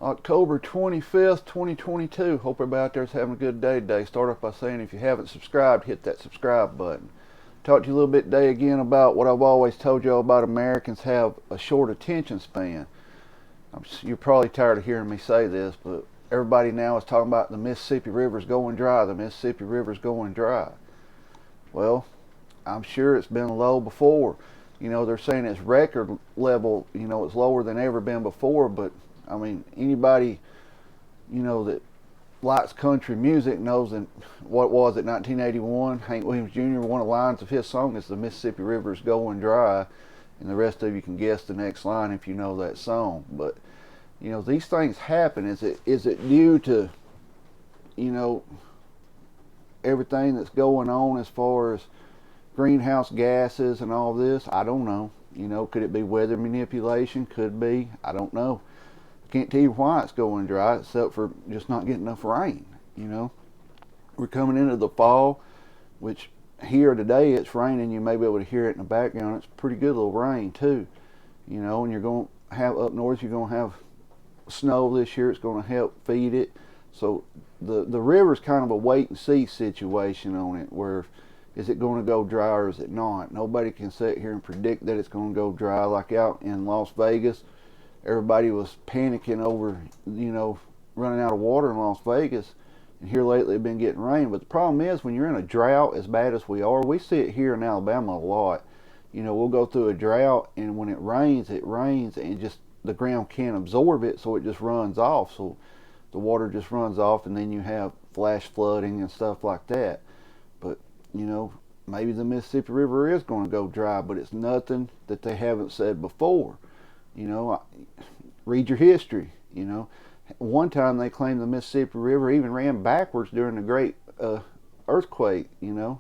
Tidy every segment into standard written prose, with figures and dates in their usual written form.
October 25th, 2022. Hope everybody out there's having a good day today. Start off by saying if you haven't subscribed, hit that subscribe button. Talk to you a little bit today again about what I've always told you all about Americans have a short attention span. You're probably tired of hearing me say this, but everybody now is talking about the Mississippi River's going dry. The Mississippi River's going dry. Well, I'm sure it's been low before. They're saying it's record level. It's lower than ever been before, but I mean, anybody, that likes country music knows that what was it, 1981, Hank Williams Jr., one of the lines of his song is the Mississippi River's going dry, and the rest of you can guess the next line if you know that song. But, these things happen. Is it due to, everything that's going on as far as greenhouse gases and all this? I don't know. Could it be weather manipulation? Could be. I don't know. Can't tell you why it's going dry except for just not getting enough rain. We're coming into the fall, which here today it's raining. You may be able to hear it in the background. It's pretty good little rain too. And you're going to have up north, you're going to have snow this year. It's going to help feed it. So the river's kind of a wait and see situation on it, where is it going to go dry or is it not? Nobody can sit here and predict that it's going to go dry. Like out in Las Vegas, everybody was panicking over, running out of water in Las Vegas. And here lately it's been getting rain. But the problem is when you're in a drought as bad as we are, we see it here in Alabama a lot. We'll go through a drought, and when it rains, and just the ground can't absorb it, so it just runs off. So the water just runs off, and then you have flash flooding and stuff like that. But, maybe the Mississippi River is going to go dry, but it's nothing that they haven't said before. Read your history. One time they claimed the Mississippi River even ran backwards during the great earthquake. There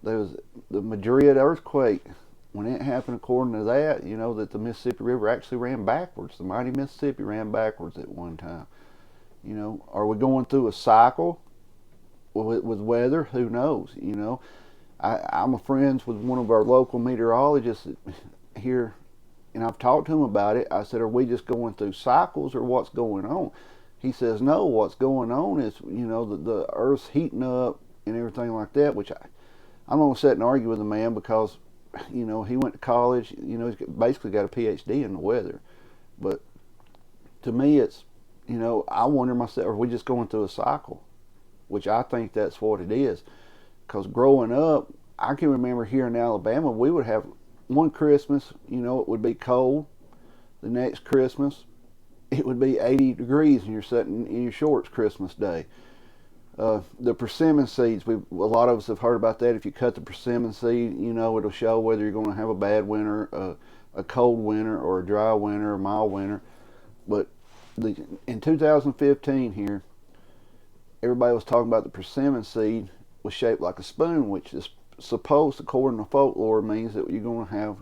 was the Madrid earthquake. When it happened, according to that, that the Mississippi River actually ran backwards. The mighty Mississippi ran backwards at one time. Are we going through a cycle with weather? Who knows? I'm friends with one of our local meteorologists here, and I've talked to him about it. I said, are we just going through cycles or what's going on? He says, no, what's going on is, the Earth's heating up and everything like that, which I'm going to sit and argue with the man because, he went to college, he's basically got a PhD in the weather. But to me, it's, I wonder myself, are we just going through a cycle? Which I think that's what it is. Because growing up, I can remember here in Alabama, we would have one Christmas, it would be cold. The next Christmas, it would be 80 degrees and you're sitting in your shorts Christmas Day. The persimmon seeds, a lot of us have heard about that. If you cut the persimmon seed, it'll show whether you're going to have a bad winter, a cold winter, or a dry winter, or a mild winter. But in 2015 here, everybody was talking about the persimmon seed was shaped like a spoon, which is supposed, according to folklore, means that you're going to have,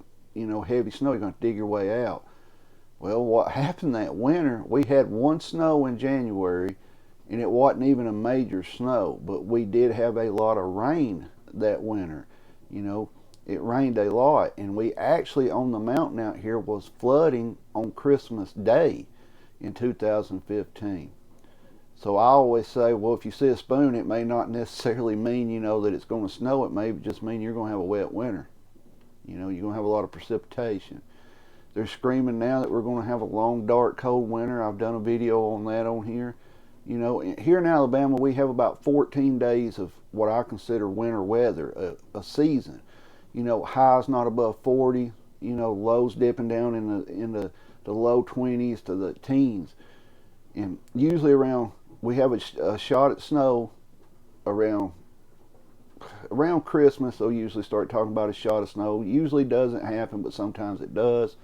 heavy snow. You're going to dig your way out. Well, what happened that winter, we had one snow in January, and it wasn't even a major snow, but we did have a lot of rain that winter. It rained a lot, and we actually, on the mountain out here, was flooding on Christmas Day in 2015. So I always say, well, if you see a spoon, it may not necessarily mean, that it's going to snow. It may just mean you're going to have a wet winter. You're going to have a lot of precipitation. They're screaming now that we're going to have a long, dark, cold winter. I've done a video on that on here. Here in Alabama, we have about 14 days of what I consider winter weather, a season. Highs not above 40, lows dipping down in the low 20s to the teens. And usually we have a shot at snow around Christmas. They'll usually start talking about a shot of snow. Usually doesn't happen, but sometimes it does.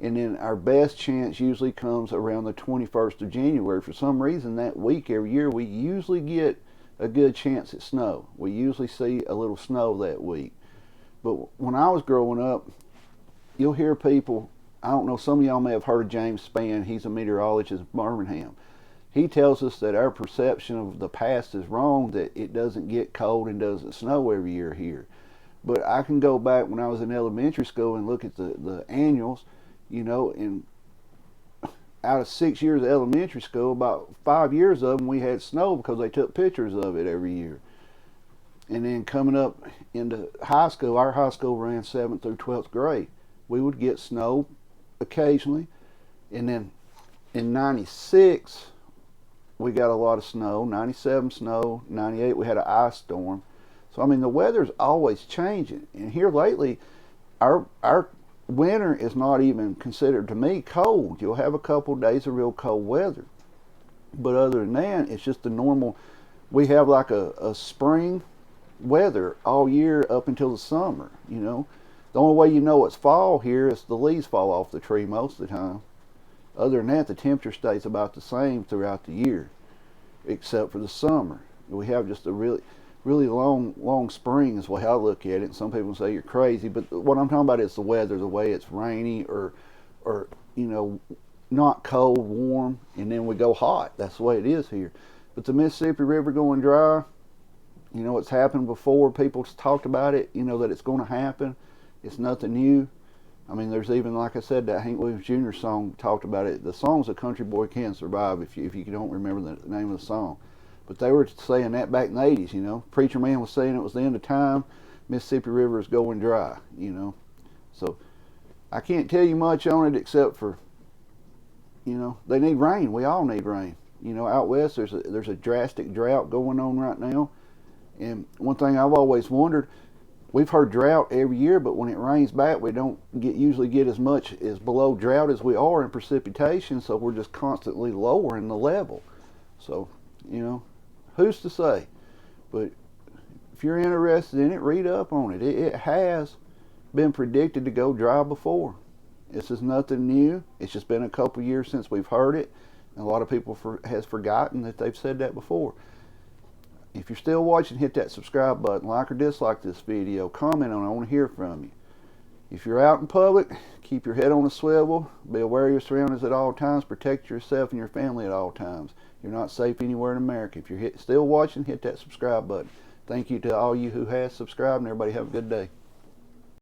And then our best chance usually comes around the 21st of January. For some reason, that week every year, we usually get a good chance at snow. We usually see a little snow that week. But when I was growing up, you'll hear people, I don't know, some of y'all may have heard of James Spann. He's a meteorologist in Birmingham. He tells us that our perception of the past is wrong, that it doesn't get cold and doesn't snow every year here. But I can go back when I was in elementary school and look at the annuals, and out of 6 years of elementary school, about 5 years of them we had snow because they took pictures of it every year. And then coming up into high school, our high school ran 7th through 12th grade. We would get snow occasionally. And then in 96, we got a lot of snow. 97 snow. 98 we had an ice storm. So I mean the weather's always changing. And here lately, our winter is not even considered to me cold. You'll have a couple of days of real cold weather, but other than that, it's just the normal. We have like a spring weather all year up until the summer. You know, the only way you know it's fall here is the leaves fall off the tree most of the time. Other than that, the temperature stays about the same throughout the year, except for the summer. We have just a really long spring is the way I look at it. Some people say you're crazy, but what I'm talking about is the weather, the way it's rainy or you know, not cold, warm, and then we go hot. That's the way it is here. But the Mississippi River going dry, you know, it's happened before. People's talked about it, you know, that it's going to happen. It's nothing new. I mean, there's even, like I said, that Hank Williams Jr. song talked about it. The song's A Country Boy Can Survive, if you don't remember the name of the song. But they were saying that back in the 80s, you know. Preacher Man was saying it was the end of time. Mississippi River is going dry, you know. So I can't tell you much on it except for, you know, they need rain. We all need rain. You know, out west there's a drastic drought going on right now. And one thing I've always wondered, we've heard drought every year, but when it rains back, we don't usually get as much as below drought as we are in precipitation, so we're just constantly lowering the level. So, you know, who's to say? But if you're interested in it, read up on it. It has been predicted to go dry before. This is nothing new. It's just been a couple years since we've heard it. And a lot of people has forgotten that they've said that before. If you're still watching, hit that subscribe button. Like or dislike this video. Comment on it. I want to hear from you. If you're out in public, keep your head on a swivel. Be aware of your surroundings at all times. Protect yourself and your family at all times. You're not safe anywhere in America. If you're still watching, hit that subscribe button. Thank you to all you who has subscribed, and everybody have a good day.